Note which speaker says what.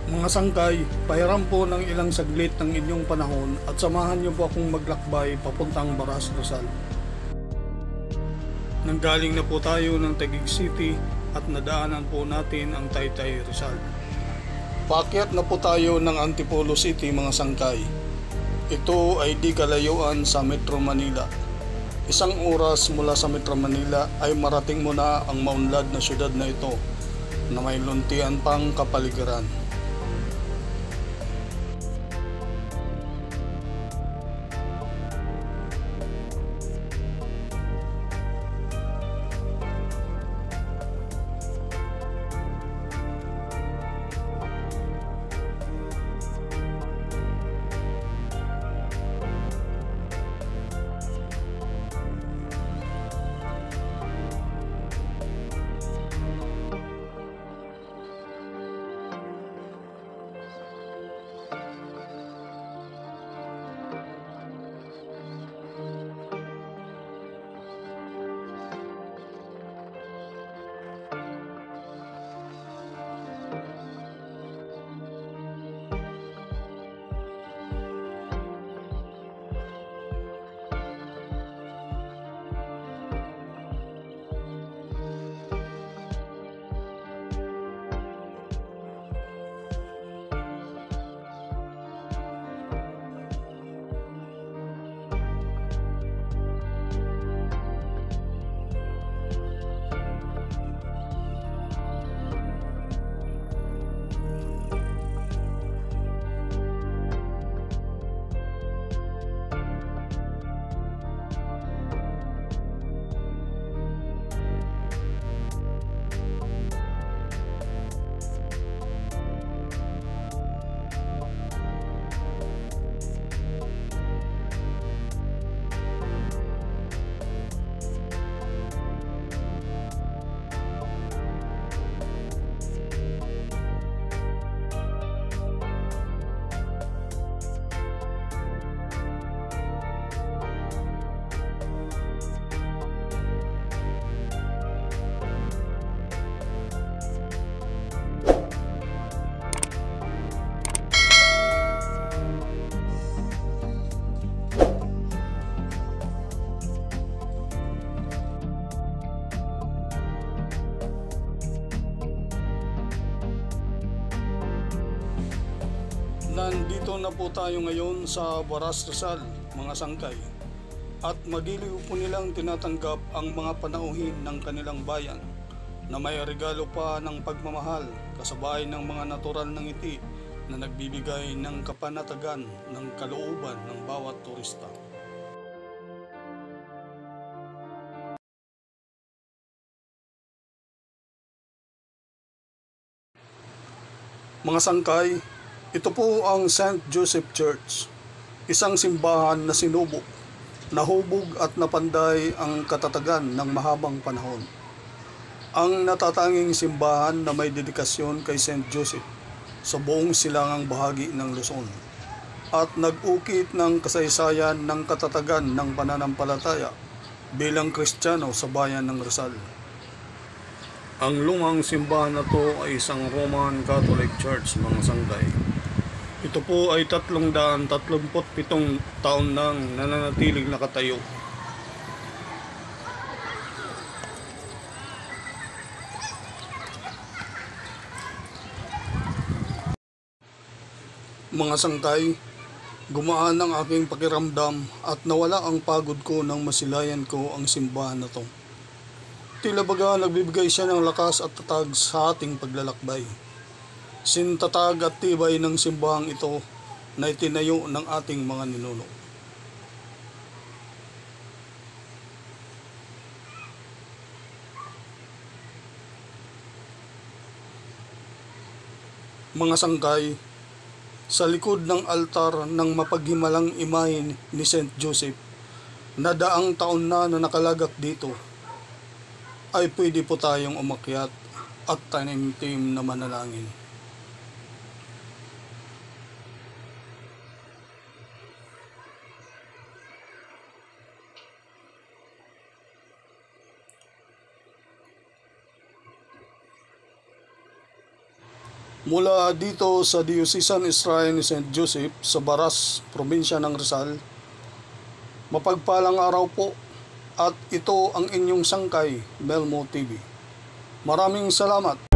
Speaker 1: Mga sangkay, pahiram po ng ilang saglit ng inyong panahon at samahan niyo po akong maglakbay papuntang Baras, Rizal. Nanggaling na po tayo ng Taguig City at nadaanan po natin ang Taytay, Rizal. Paakyat na po tayo ng Antipolo City mga sangkay. Ito ay di kalayuan sa Metro Manila. Isang oras mula sa Metro Manila ay marating mo na ang maunlad na syudad na ito na may luntian pang kapaligiran. Nandito na po tayo ngayon sa Baras, Rizal, mga sangkay. At magiliw po nilang tinatanggap ang mga panauhin ng kanilang bayan na may regalo pa ng pagmamahal kasabay ng mga natural na ngiti na nagbibigay ng kapanatagan ng kalooban ng bawat turista. Mga sangkay, ito po ang St. Joseph Church, isang simbahan na sinubok, nahubog at napanday ang katatagan ng mahabang panahon. Ang natatanging simbahan na may dedikasyon kay St. Joseph sa buong silangang bahagi ng Luzon at nag-ukit ng kasaysayan ng katatagan ng pananampalataya bilang Kristiyano sa bayan ng Rizal. Ang lumang simbahan na to ay isang Roman Catholic Church, mga sangkay. Ito po ay 337 taon nang nananatiling nakatayo. Mga sangkay, gumaan ang aking pakiramdam at nawala ang pagod ko nang masilayan ko ang simbahan na to. Tila baga nagbibigay siya ng lakas at tatag sa ating paglalakbay. Sintatag at tibay ng simbahang ito na itinayo ng ating mga ninuno. mga sangkay, sa likod ng altar ng mapaghimalang imahe ni Saint Joseph na daang taon na nakalagak dito, ay pwede po tayong umakyat at tanim-tim na manalangin. Mula dito sa Diocesan Shrine ni St. Joseph sa Baras, probinsya ng Rizal, mapagpalang araw po at ito ang inyong sangkay, Melmo TV. Maraming salamat.